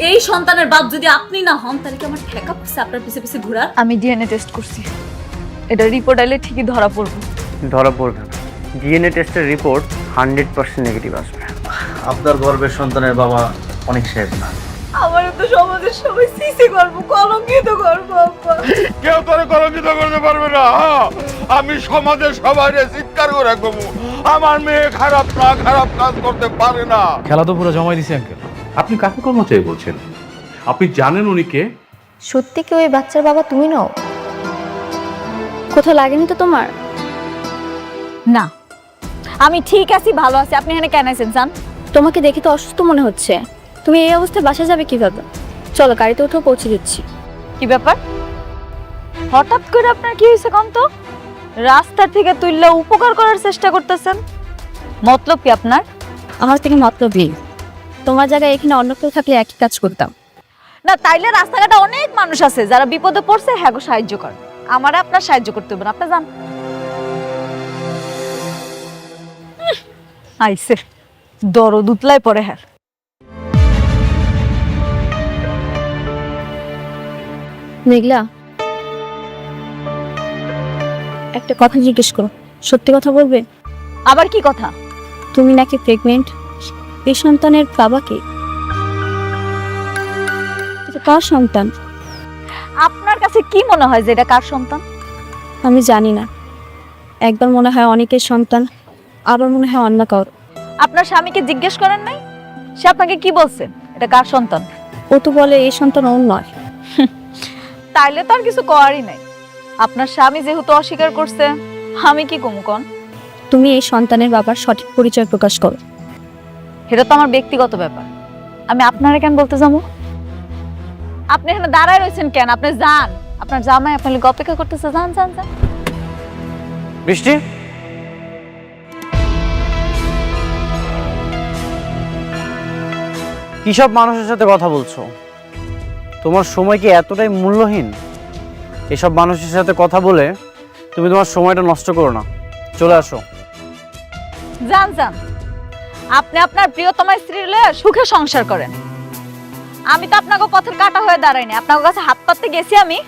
এই সন্তানের বাপ যদি আপনি না হন তাহলে কি আমার ঠেকা পড়ছে আপনার পিছে পিছে ঘোরার? আমি ডিএনএ টেস্ট করছি, এটা রিপোর্ট আইলে ঠিকই ধরা পড়বে। ধরা পড়বে না, ডিএনএ টেস্টের রিপোর্ট 100% নেগেটিভ আসবে। আপনার গর্ভের সন্তানের বাবা অনেক সাহেব না। আমার তো সমাজের সবাই সিসি করবো, কলঙ্কিত করবো আব্বা। কেউ তোরে কলঙ্কিত করতে পারবে না। আমি সমাজের সবাই চিৎকার করে রাখবো, আমার মেয়ে খারাপ না, খারাপ কাজ করতে পারে না। খেলা তো পুরো জমাই দিছি আঙ্কেল। আপনি কাকে কর্মচারী বলছেন? আপনি জানেন উনি কে? সত্যি কি ওই বাচ্চার বাবা তুমি নও? কোথাও লাগেনি তো তোমার? না, আমি ঠিক আছি, ভালো আছি। আপনি এখানে কেন আছেন জান? তোমাকে দেখে তো অসুস্থ মনে হচ্ছে। তুমি এই অবস্থায় বাসা যাবে কিভাবে? চলো গাড়িতে উঠেও পৌঁছে দিচ্ছি। কি ব্যাপার, হঠাৎ করে আপনার কি হয়েছে কম তো? রাস্তা থেকে তুললে উপকার করার চেষ্টা করতেছেন, মতলব কি আপনার? আমার থেকে মতলব নেই। তোমার জায়গায় এখানে অন্য কেউ থাকলে একই কাজ করতাম। না, তাইলে রাস্তাঘাটে অনেক মানুষ আছে যারা বিপদে পড়ছে, হ্যাঁ গো সাহায্য করে। আমারে আপনার সাহায্য করতে হবে না, আপনি যান। আইসে দরদ উতলায় পড়ে। হ্যাঁ, মেঘলা, একটা কথা জিজ্ঞেস করো, সত্যি কথা বলবে? আবার কি কথা? তুমি নাকি প্রেগনেন্ট? এই সন্তানের বাবা কে? এটা কার সন্তান? আপনার কাছে কি মনে হয় যে এটা কার সন্তান? আমি জানি না। একবার মনে হয় অনেকের সন্তান, আবার মনে হয় অন্য কারো। আপনার স্বামীকে জিজ্ঞেস করেন নাই? সে আপনাকে কি বলছে এটা কার সন্তান? ও তো বলে এই সন্তান ওর নয়। তাইলে তো আর কিছু করারই নাই। আপনার স্বামী যেহেতু অস্বীকার করছে, আমি কি কমু কন? তুমি এই সন্তানের বাবার সঠিক পরিচয় প্রকাশ করো। এটা তো আমার ব্যক্তিগত ব্যাপার, আমি আপনারা কেন বলতে যাবো? আপনি এখানে দাঁড়ায় রয়েছেন কেন? আপনি যান, আপনার জামাই আপনার লিগে অপেক্ষা করতেছে। যান যান যান। বৃষ্টি, কি সব মানুষের সাথে কথা বলছো? তোমার সময় কি এতটাই মূল্যহীন? এসব মানুষের সাথে কথা বলে তুমি তোমার সময়টা নষ্ট করো না, চলে আসো। যান যান, আপনি আপনার প্রিয়তমা স্ত্রী লয়ে সুখে সংসার করেন। আমি তো আপনাকে পথের কাটা হয়ে দাঁড়াইনি, আপনার কাছে হাত পাততে গেছি আমি।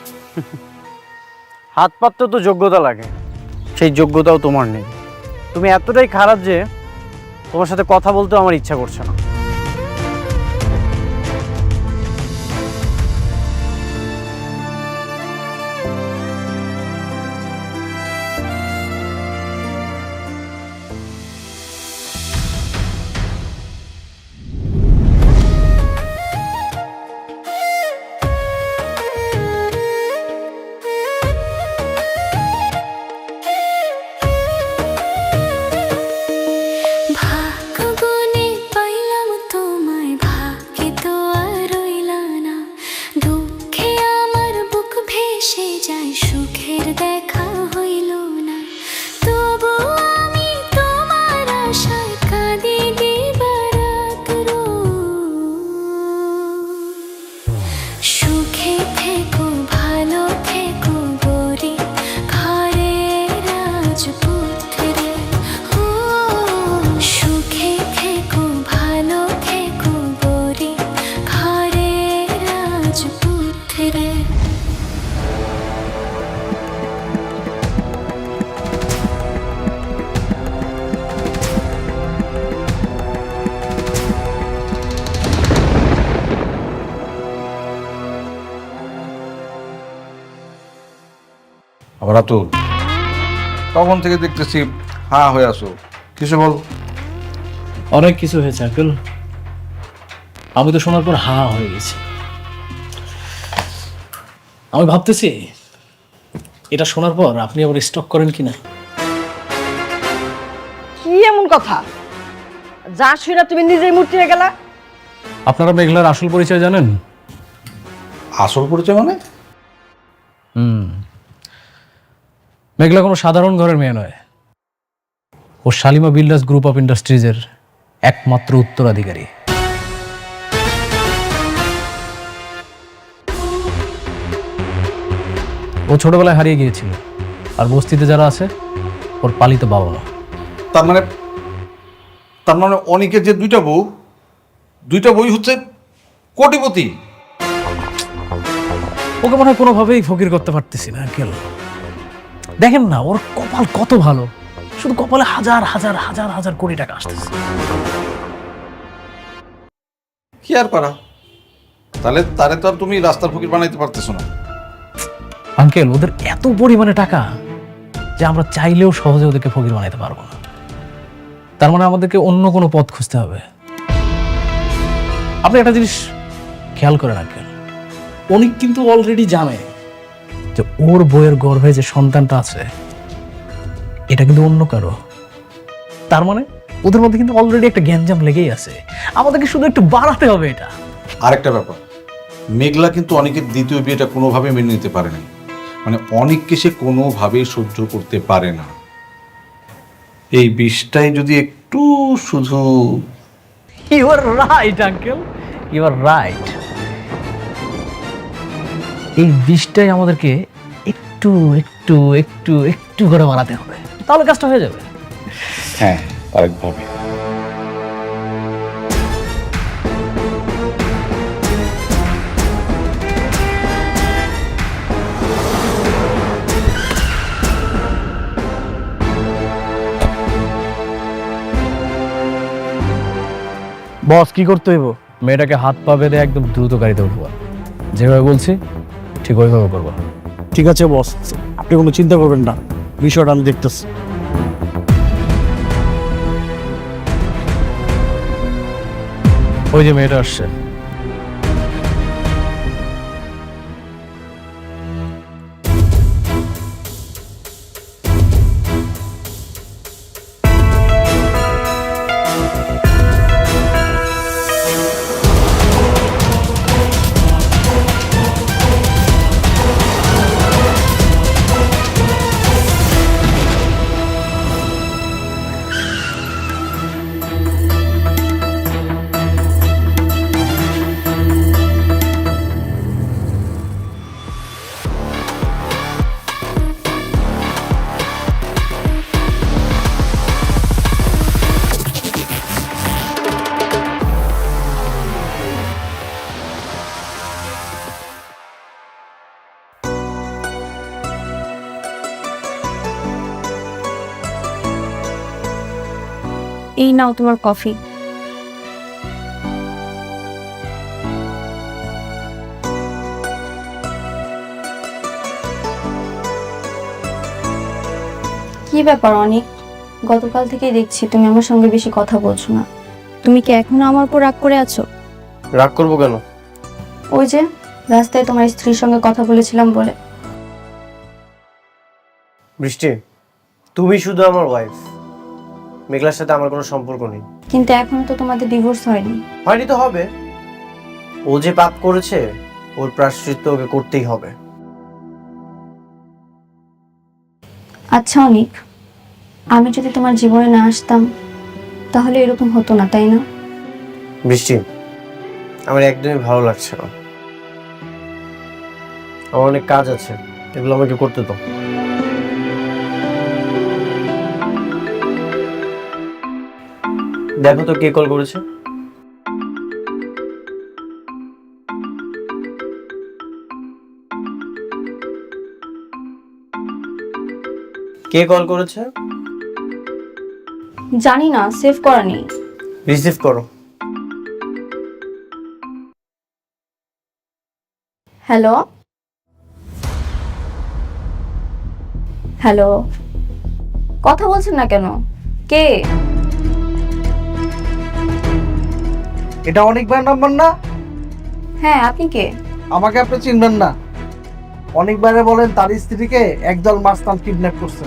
হাত পাততে তো যোগ্যতা লাগে, সেই যোগ্যতাও তোমার নেই। তুমি এতটাই খারাপ যে তোমার সাথে কথা বলতেও আমার ইচ্ছা করছে না। আবার তো তখন থেকে দেখতেছি হ্যাঁ হয়ে আসো, কিছু বল। অনেক কিছু হয়েছে আঙ্কেল, আমি তো শোনার পর হা হয়ে গেছি। আমি ভাবতেছি এটা শোনার পর আপনি আবার স্টক করেন কিনা। কি এমন কথা যা শুনে তুমি নিজেই মুটিয়ে গেলা? আপনারা মেঘলার আসল পরিচয় জানেন? আসল পরিচয় মানে? মেঘলা কোনো সাধারণ ঘরের মেয়ে নয়, ও শালিমা বিল্ডার্স গ্রুপ অফ ইন্ডাস্ট্রিজের একমাত্র উত্তরাধিকারী। ও ছোটবেলায় হারিয়ে গিয়েছিল, আর বস্তিতে যারা আছে ওর পালিত বাবা মা। তার মানে অনেকের যে দুইটা বই হচ্ছে কোটিপতি। ওকে মনে হয় কোনোভাবেই ফকির করতে পারতেছি না আঙ্কেল। দেখেন না ওর কপাল কত ভালো, শুধু কপালে হাজার হাজার হাজার হাজার কোটি টাকা আসতেছে। কি আর করা, তাহলে তারে তো আর তুমি রাস্তার ফকির বানাইতে পারতেছো না। আঙ্কেল ওদের এত পরিমাণে টাকা যে আমরা চাইলেও সহজে ওদেরকে ফকির বানাইতে পারবো না। তার মানে আমাদেরকে অন্য কোনো পথ খুঁজতে হবে। আপনি একটা জিনিস খেয়াল করেন আঙ্কেল, উনি কিন্তু অলরেডি জানে যে ওর বইয়ের গর্ভে যে সন্তানটা আছে এটা কিন্তু অন্য কারো। তার মানে ওদের মধ্যে কিন্তু অলরেডি একটা গ্যাঞ্জাম লেগেই আছে, আমাদেরকে শুধু একটু বাড়াতে হবে এটা। আরেকটা ব্যাপার, মেঘলা কিন্তু অনেকের দ্বিতীয় বিয়েটা কোনোভাবে মেনে নিতে পারে না, মানে অনেককে সে কোনোভাবেই সহ্য করতে পারে না। এই বিষটাই যদি একটু শুধু you are right uncle, you are right. এই বিষটাই আমাদেরকে একটু একটু একটু একটু করে বাড়াতে হবে, তাহলে কাজটা হয়ে যাবে। হ্যাঁ আরেকভাবে। বস কি করতে হইব? মেয়েটাকে হাত পা বেঁধে একদম দ্রুত গাড়িতে উঠবো, যেভাবে বলছি ঠিক ওইভাবে করবো। ঠিক আছে বস, আপনি কোনো চিন্তা করবেন না, বিষয়টা আমি দেখতেছি। ওই যে মেয়েটা আসছে। এই নাও তোমার কফি। কি ব্যাপার অনেক, গতকাল থেকেই দেখছি তুমি আমার সঙ্গে বেশি কথা বলছো না। তুমি কি এখনো আমার উপর রাগ করে আছো? রাগ করবো কেন? ওই যে রাস্তায় তোমার স্ত্রীর সঙ্গে কথা বলেছিলাম বলে। বৃষ্টি, তুমি শুধু আমার ওয়াইফ, মেঘলার সাথে আমার কোনো সম্পর্ক নেই। কিন্তু এখনো তো তোমাদের ডিভোর্স হয়নি। হয়নি তো হবে, ও যে পাপ করেছে ওর প্রায়শ্চিত্ত ওকে করতেই হবে। আচ্ছা অনিক, আমি যদি তোমার জীবনে না আসতাম তাহলে এরকম হতো না, তাই না? বৃষ্টি, আমার একদমই ভালো লাগছে না, আমার অনেক কাজ আছে, এগুলো আমাকে করতে দাও। দেখো তো কে কল করেছে। কে কল করেছে? জানি না, সেভ করা নেই। রিসিভ করো। হ্যালো হ্যালো, কথা বলছেন না কেন? কে? এটা অনেকবার নাম্বার না? হ্যাঁ, আপনি কে? আমাকে আপনি চিনবেন না। অনেকবারে বলেন তার স্ত্রীকে একদল মাস্তান কিডন্যাপ করছে,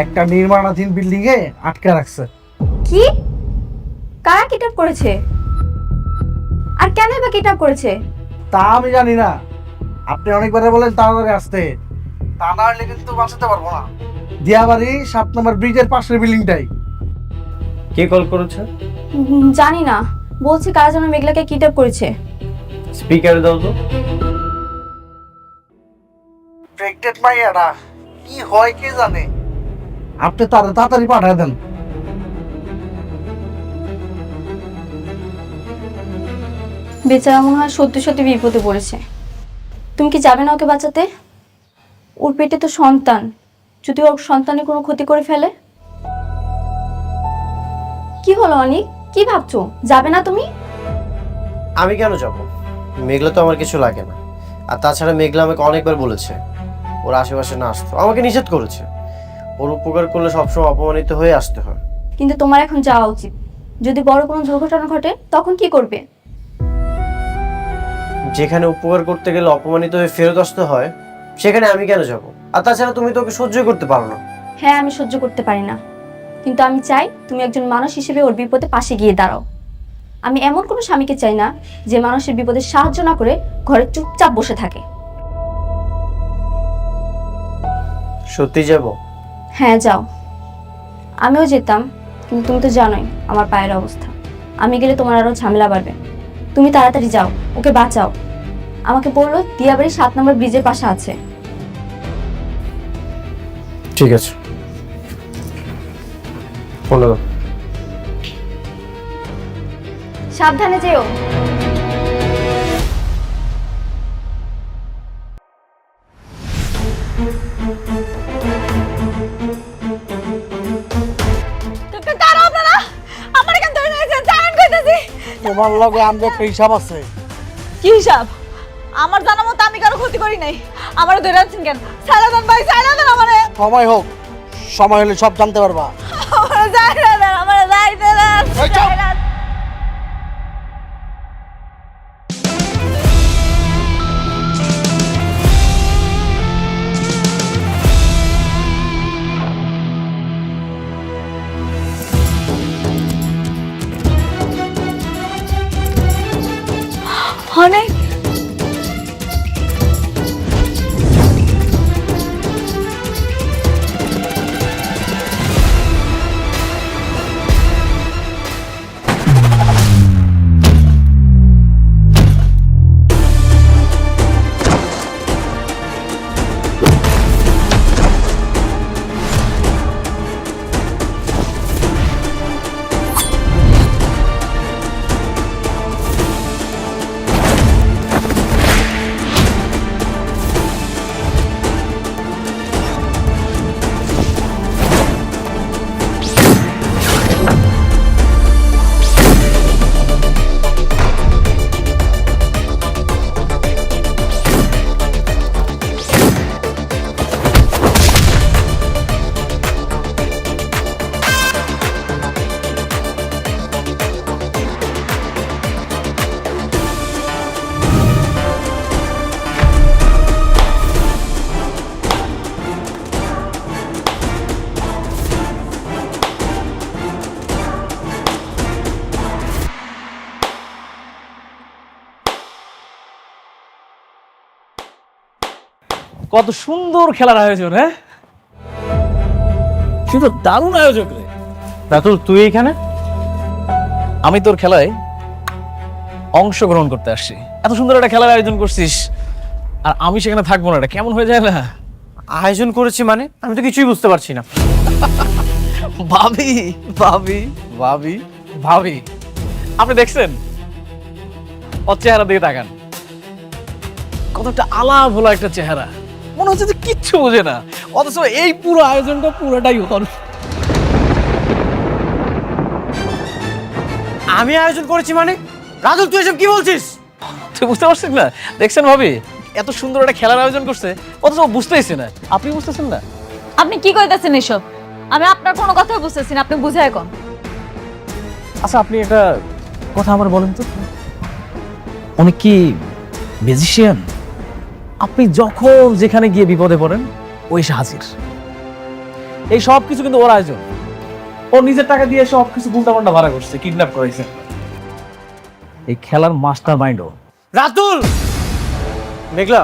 একটা নির্মাণাধীন বিল্ডিং এ আটকে রাখছে। কি? কারা কিডন্যাপ করেছে? আর কেন বা কিডন্যাপ করেছে? তা আমি জানি না, আপনি অনেকবারে বলেন তাড়াতাড়ি আসতে, তা না হলে কিন্তু বাঁচাতে পারবো না। দিয়াবাড়ি 7 নম্বর ব্রিজের পাশের বিল্ডিংটাই। কে কল করেছে? জানি না, বলছে কারা যেন মেঘলাকে কিডন্যাপ করেছে। স্পিকারে দাও তো। প্রেগনেন্ট মাইয়াটা কি হয় কে জানে, আপনি তাড়াতাড়ি পাঠিয়ে দেন। বেচারা মনে হয় সত্যি সত্যি বিপদে পড়েছে। তুমি কি যাবে না ওকে বাঁচাতে? ওর পেটে তো সন্তান, যদি ওর সন্তানের কোনো ক্ষতি করে ফেলে। কি হলো অনিক, কি ভাবছো? যাবে না তুমি? আমি কেন যাব? মেঘলা তো আমার কিছু লাগে না। আর তাছাড়া মেঘলা আমাকে অনেকবার বলেছে ওর আশেপাশে না আসতে, আমাকে নিষেধ করেছে। ওর উপকার করলে সবসময় অপমানিত হয়ে আসতে হয়। কিন্তু তোমার এখন যাওয়া উচিত। যদি বড় কোনো দুর্ঘটনা ঘটে তখন কি করবে? যেখানে উপকার করতে গেলে অপমানিত হয়ে ফেরত আসতে হয়, সেখানে আমি কেন যাব? আর তাছাড়া তুমি তো ওকে সহ্য করতে পারো না। হ্যাঁ, আমি সহ্য করতে পারি না, কিন্তু আমি চাই তুমি একজন মানুষ হিসেবে ওর বিপদে পাশে গিয়ে দাঁড়াও। আমি এমন কোনো স্বামীকে চাই না যে মানুষের বিপদে সাহায্য না করে ঘরে চুপচাপ বসে থাকে। সত্যি যাব? হ্যাঁ, যাও। আমিও যেতাম, কিন্তু তুমি তো জানোই আমার পায়ের অবস্থা। আমি গেলে তোমার আরো ঝামেলা বাড়বে। তুমি তাড়াতাড়ি যাও, ওকে বাঁচাও। আমাকে বললো দিয়াবাড়ি 7 নম্বর ব্রিজের পাশে আছে। ঠিক আছে, ফোন দাও। সাবধানে যেও। দাঁড়াও আপনারা, আমার এখান ধরে নিয়েছে, জানেন কইতাছি। তোমার লগে আমাদের একটা হিসাব আছে। কি হিসাব? আমার জানা মতো আমি কারো ক্ষতি করি নাই। আমারে ধরে আছেন কেন? ছাড়া দেন ভাই, ছাড়া দেন আমারে। সময় হোক, সময় হলে সব জানতে পারবা। আমারে ছাড়া দেন, আমারে যাইতে দেন। অনেক কত সুন্দর খেলার আয়োজন! হ্যাঁ, শুধু দারুণ আয়োজক রে। রাতুল, তুই এখানে? আমি তোর খেলায় অংশগ্রহণ করতে আসছি। এত সুন্দর একটা খেলার আয়োজন করছিস আর আমি সেখানে থাকবো না, এটা কেমন হয়ে যায় না? আয়োজন করেছি মানে? আমি তো কিছুই বুঝতে পারছি না। ভাবি ভাবি ভাবি ভাবি, আপনি দেখছেন ওর চেহারা দিকে তাকান, কতটা আলা ভোলা একটা চেহারা, মনে হচ্ছে যে কিচ্ছু বোঝে না, অথচ এই পুরো আয়োজনটা পুরোটাই ওর। আমি আয়োজন করেছি মানে? রাতুল, তুই এসব কি বলছিস? তুই বুঝতে পারছিস না? দেখছেন ভাবি, এত সুন্দর একটা খেলার আয়োজন করছে, অথচ ও বুঝতেইছে না। আপনি বুঝতেছেন না? আপনি কি কইতাছেন এসব? আমি আপনার কোনো কথা বুঝতেছি না, আপনি বুঝায় কোন। আচ্ছা, আপনি একটা কথা আমার বলেন তো, অনেক কি ম্যাজিশিয়ান? আপনি যখন যেখানে গিয়ে বিপদে পড়েন ও এসে হাজির। এই সব কিছু কিন্তু ওর আয়োজন। ও নিজের টাকা দিয়ে সব কিছু উল্টাপাল্টা ভাড়া করছে, কিডন্যাপ করেছে। এই খেলার মাস্টার মাইন্ডও। রাতুল, মেঘলা,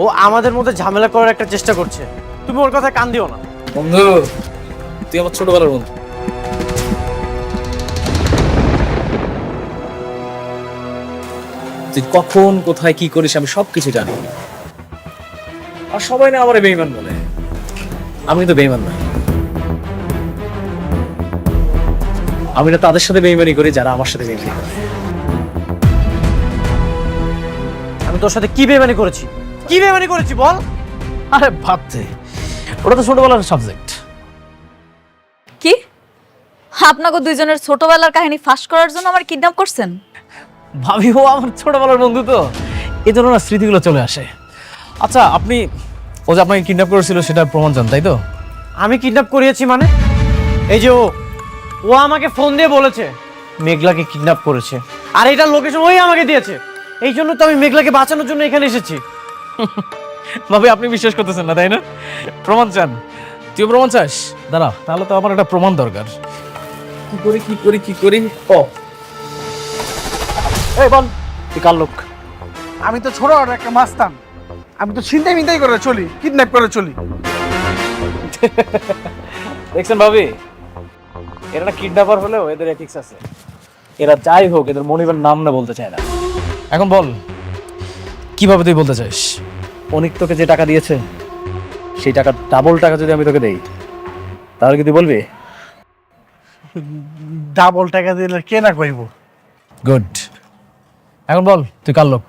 ও আমাদের মধ্যে ঝামেলা করার একটা চেষ্টা করছে। তুমি ওর কথা কান দিও না। বন্ধু, তুই আমার ছোটবেলার বন্ধু। তুই কখন কোথায় কি করিস আমি সবকিছু জানি। আর সবাই না আমার বেঈমান বলে, আমি তো বেঈমান না। আমি না তাদের সাথে বেঈমানি করি যারা আমার সাথে বেঈমানি করে। তোর সাথে কি বেমানি করেছি, কি বেমানি করেছি বল। আরে ভাবতে, ওটা তো ছোটবেলার সাবজেক্ট। কি আপনাকে দুইজনের ছোটবেলার কাহিনী ফাঁস করার জন্য আমার কিডন্যাপ করছেন? ভাবি, ও আমার ছোটবেলার বন্ধু, তো এই জন্য না স্মৃতিগুলো চলে আসে। আচ্ছা, আপনি ও যে আপনাকে কিডন্যাপ করেছিল সেটার প্রমাণ চান, তাই তো? আমি কিডন্যাপ করিয়েছি মানে? এই যে ও আমাকে ফোন দিয়ে বলেছে মেঘলাকে কিডন্যাপ করেছে, আর এটার লোকেশন ওই আমাকে দিয়েছে। এই জন্য তো আমি মেঘলাকে বাঁচানোর জন্য এখানে এসেছি। ভাবি, আপনি বিশ্বাস করতেছেন না, তাই না? প্রমাণ চান? তুই প্রমাণ চাস? দাঁড়া, তাহলে তো আমার একটা প্রমাণ দরকার। কি করি ও এই বল, তুই কার লোক? আমি তো ছোট একটা মাস্তান, আমি তো ছিনতাই মিনতাই করে চলি, কিডন্যাপ করে চলি। দেখছেন ভাবি, এরা না কিডন্যাপার হলেও এদের এথিক্স আছে। এরা যাই হোক, এদের মনিবের নাম না বলতে চায় না। এখন বল, কিভাবে তুই বলতে চাস? অনিক তোকে যে টাকা দিয়েছে সেই টাকা ডাবল টাকা যদি আমি তোকে দেই, তাহলে কি তুই বলবি? ডাবল টাকা দিলে কে না কইব। গুড। এখন বল, তুই কার লোক?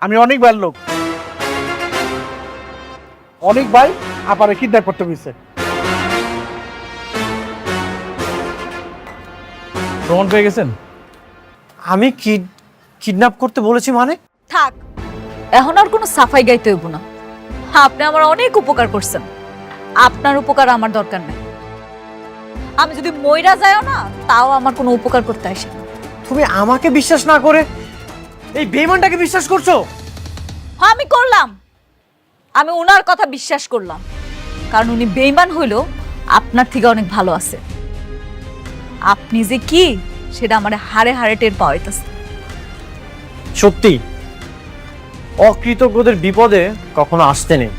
আমি অনেক ভাইয়ের লোক। অনেক ভাই আপারে কিডন্যাপ করতে গেছে। প্রমাণ পেয়ে গেছেন? আমি কিডন্যাপ করতে বলেছি মানে? থাক, এখন আর কোনো সাফাই গাইতে হইব না। আপনি আমার অনেক উপকার করছেন, আপনার উপকার আমার দরকার নাই। আমি যদি মইরা যাও না, তাও আমার কোনো উপকার করতে আসে না। তুমি আমাকে বিশ্বাস না করে এই বেঈমানটাকে বিশ্বাস করছো? হ্যাঁ, আমি করলাম। আমি ওনার কথা বিশ্বাস করলাম, কারণ উনি বেঈমান হইলেও আপনার থেকে অনেক ভালো আছে। আপনি যে কি সেটা আমার হাড়ে হাড়ে টের পাওয়া যাইতেছে। সত্যি অকৃতজ্ঞদের বিপদে কখনো আসতে নেই।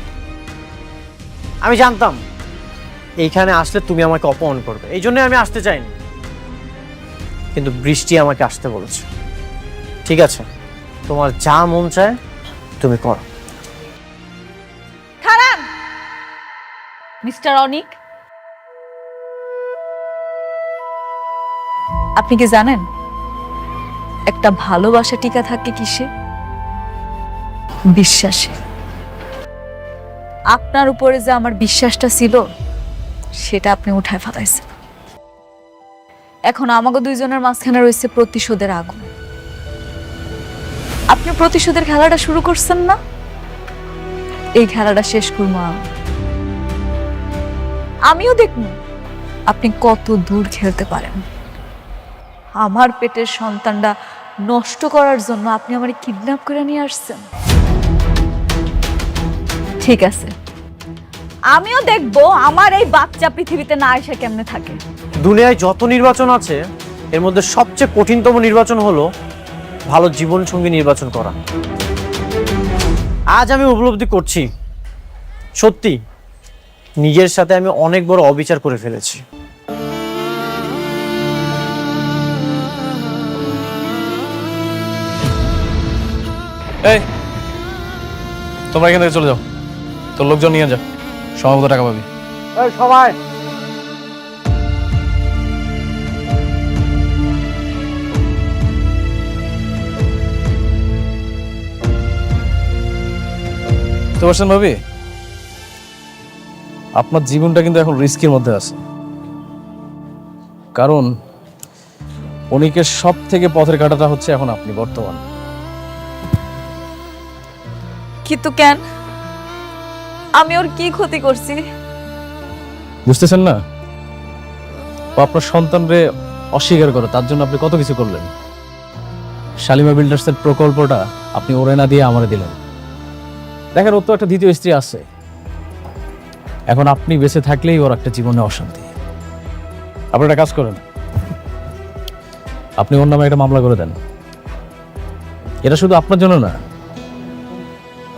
আমি জানতাম এইখানে আসলে তুমি আমাকে অপমান করবে, এই জন্য আমি আসতে চাইনি। কিন্তু বৃষ্টি আমাকে আসতে বলেছে। ঠিক আছে, তোমার যা মন চায় তুমি করো। খারান, মিস্টার অনিক, আপনি কি জানেন একটা ভালোবাসা টিকা থাকে কিসে? বিশ্বাসে। আপনার উপরে যে আমার বিশ্বাসটা ছিল সেটা আপনি উঠায় ফেলাইছেন। এখন আমাকে দুইজনের মাঝখানে রয়েছে প্রতিশোধের আগুন। আপনি প্রতিশোধের খেলাটা শুরু করছেন না? এই খেলাটা শেষ করবো আমিও দেখব আপনি কত দূর খেলতে পারেন। আমার পেটের সন্তানটা নষ্ট করার জন্য আপনি আমাকে কিডন্যাপ করে নিয়ে আসছেন। ঠিক আছে, আমিও দেখব আমার এই বাচ্চা পৃথিবীতে না এসে কেমনে থাকে। দুনিয়ায় যত নির্বাচন আছে এর মধ্যে সবচেয়ে কঠিনতম নির্বাচন হলো ভালো জীবনসঙ্গী নির্বাচন করা। আজ আমি উপলব্ধি করছি, সত্যি নিজের সাথে আমি অনেক বড় অবিচার করে ফেলেছি। এই, তোমরা এখান থেকে চলে যাও, তোর লোকজন নিয়ে যা, সময় মতো টাকা পাবি। এই সবাই বুঝতে পারছেন ভাবি? আপনার জীবনটা কিন্তু এখন রিস্কের মধ্যে আছে, কারণ অনিকের সব থেকে পথের কাঁটাটা হচ্ছে এখন আপনি বর্তমান। কিন্তু কেন? আমি ওর কি ক্ষতি করছি? বুঝতেছেন না? ও আপনার সন্তানরে অস্বীকার করে, তার জন্য আপনি কত কিছু করলেন। শালিমা বিল্ডার্সের প্রকল্পটা আপনি ওরে না দিয়ে আমারে দিলেন। দেখেন, ওর তো একটা দ্বিতীয় স্ত্রী আছে, এখন আপনি বেঁচে থাকলেই ওর একটা জীবনে অশান্তি। আপনি একটা কাজ করেন, আপনি ওর নামে একটা মামলা করে দেন। এটা শুধু আপনার জন্য না,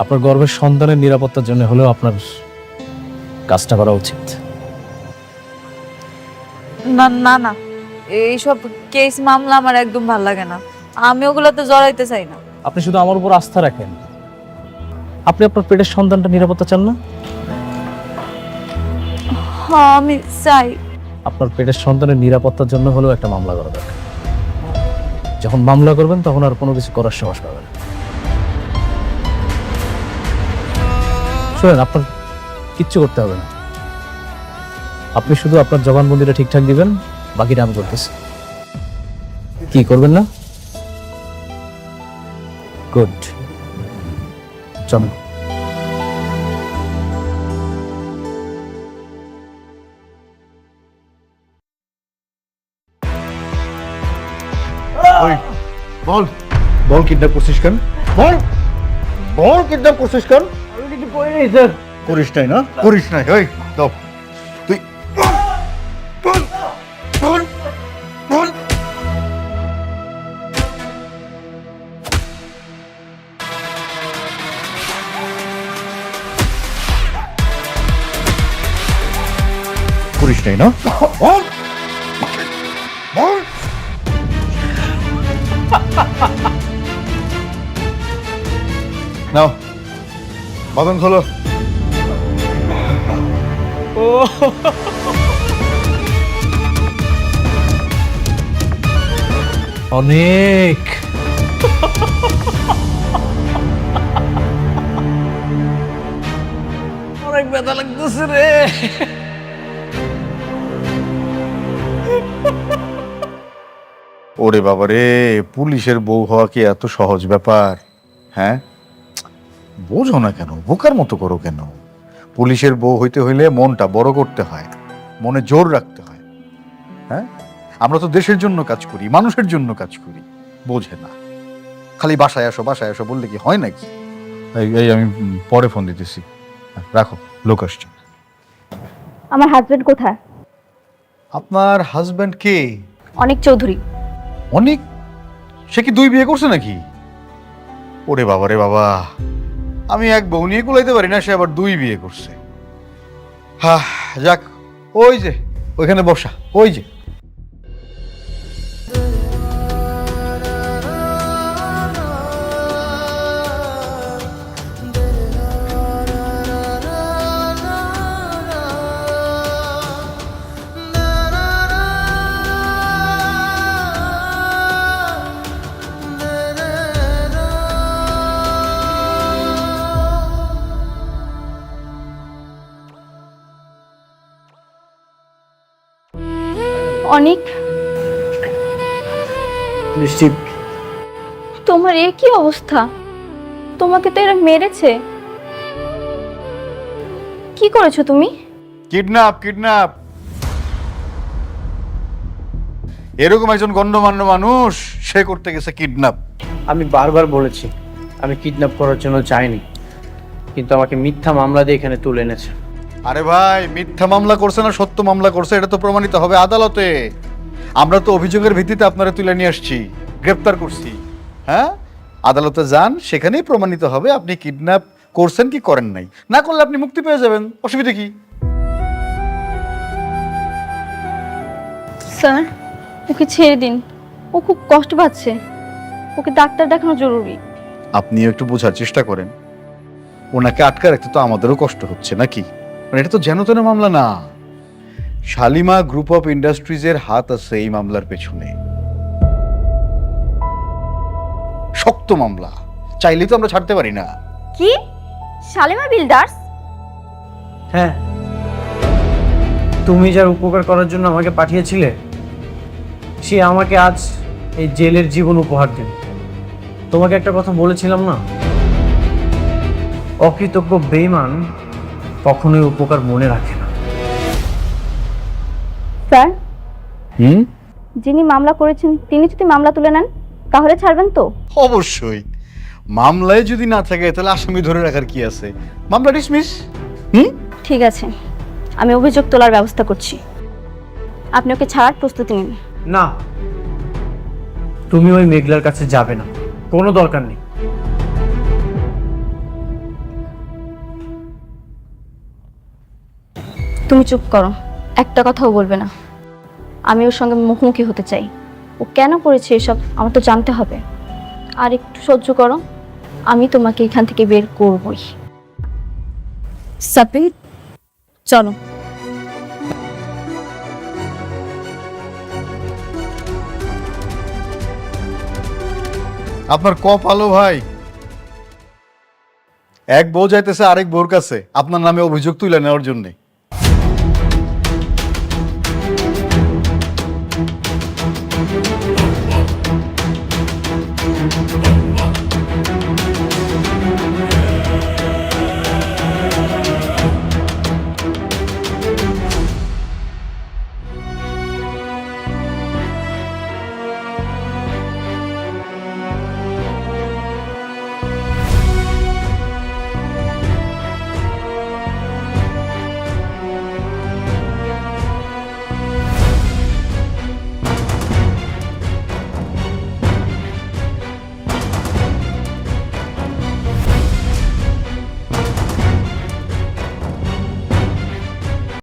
আপনার গর্ভের সন্তানের নিরাপত্তার জন্য হলেও আপনার কাজটা করা উচিত। না না না, এইসব কেস মামলা আমার একদম ভালো লাগে না। আমি ওগুলোতে জড়াইতে চাই না। আপনি শুধু আমার উপর আস্থা রাখেন। আপনি আপনার পেটের সন্তানটা নিরাপত্তা চান না? হ্যাঁ, আমি চাই। আপনার পেটের সন্তানের নিরাপত্তার জন্য হলেও একটা মামলা করা দরকার। যখন মামলা করবেন তখন আর কোনো কিছু করার সাহস পাবেন না। শোনেন, আপনার কিচ্ছু করতে হবে না। আপনি শুধু আপনার জবানবন্দিটা ঠিকঠাক দিবেন, বাকিটা আমি করতেছি। কি করবেন না? গুড, চলো। বল বল কিডন্যাপ করছিস কেন? বল বল কিডন্যাপ করছিস কেন? করিস নাই না? করিস নাই। ওই দাও তুই বল বল বল। করিস নাই না? বল বল। নাও বাঁধন খোলো। অনেক অনেক ব্যথা লাগতেছে রে। ওরে বাবা রে, পুলিশের বউ হওয়া কি এত সহজ ব্যাপার? হ্যাঁ, বোঝো না কেন, বোকার মতো করো কেন? পুলিশের বউ হইতে হইলে মনটা বড় করতে হয়, মনে জোর রাখতে হয়। হ্যাঁ, আমরা তো দেশের জন্য কাজ করি, মানুষের জন্য কাজ করি, বোঝে না। খালি বাসায় আসো বাসায় আসো বললে কি হয় নাকি? এই আমি পরে ফোন দিতেছি, রাখো, লোক আসছে। আমার হাজবেন্ড কোথায়? আপনার হাজবেন্ড কে? অনেক চৌধুরী। অনেক? সে কি 2 বিয়ে করছে নাকি? ওরে বাবা রে বাবা, আমি এক বউ নিয়ে কুলাইতে পারি না, সে আবার 2 বিয়ে করছে। হ্যাঁ যাক, ওই যে ওইখানে বসা, ওই যে। অনেক, নিশ্চিত তোমার এ কি অবস্থা? তোমাকে তো এরা মেরেছে। কি করেছো তুমি? Kidnap kidnap. এরকম একজন গণ্যমান্য মানুষ, সে করতে গেছে কিডন্যাপ। আমি বারবার বলেছি আমি কিডন্যাপ করার জন্য চাইনি, কিন্তু আমাকে মিথ্যা মামলা দিয়ে এখানে তুলে এনেছে। আরে ভাই, মিথ্যা মামলা করছে না সত্য মামলা করছে এটা তো প্রমাণিত হবে আদালতে। আমরা তো অভিযোগের ভিত্তিতে আপনারা তুলে নিয়ে আসছি, গ্রেপ্তার করছি। হ্যাঁ, আদালতে যান, সেখানেই প্রমাণিত হবে আপনি কিডন্যাপ করছেন কি করেন নাই। না করলে আপনি মুক্তি পেয়ে যাবেন, অসুবিধা কি? স্যার, ওকে ছেড়ে দিন, ও খুব কষ্ট পাচ্ছে, ওকে ডাক্তার দেখানো জরুরি। আপনিও একটু বোঝার চেষ্টা করেন, ওনাকে আটকে রাখতে তো আমাদেরও কষ্ট হচ্ছে নাকি? মানে এটা তো যেন তেন মামলা না। শালিমা গ্রুপ অফ ইন্ডাস্ট্রিজের হাত আছে এই মামলার পেছনে। শক্ত মামলা, চাইলেই তো আমরা ছাড়তে পারি না। কি? শালিমা বিল্ডার্স? হ্যাঁ, তুমি যার উপকার করার জন্য আমাকে পাঠিয়েছিলে, সে আমাকে আজ এই জেলের জীবন উপহার দেন। তোমাকে একটা কথা বলেছিলাম না, অকৃতজ্ঞ বেঈমান কখনোই উপকার মনে রাখে না। স্যার, যিনি মামলা করেছেন তিনি যদি মামলা তুলে নেন তাহলে ছাড়বেন তো? অবশ্যই, মামলায় যদি না থাকে তাহলে আসামি ধরে রাখার কি আছে? মামলা ডিসমিস। ঠিক আছে, আমি অভিযোগ তোলার ব্যবস্থা করছি, আপনি ওকে ছাড়ার প্রস্তুতি নিন। না, তুমি ওই মেঘলার কাছে যাবে না, কোনো দরকার নেই। তুমি চুপ করো, একটা কথাও বলবে না। আমি ওর সঙ্গে মুখোমুখি হতে চাই। ও কেন করেছে এসব আমার তো জানতে হবে। আর একটু সহ্য করো, আমি তোমাকে এখান থেকে বের করবই। সাপির, চলো। আপনার কপালও ভাই এক বউ যাইতেছে আরেক বউর কাছে আপনার নামে অভিযোগ তুলে নেওয়ার জন্যে।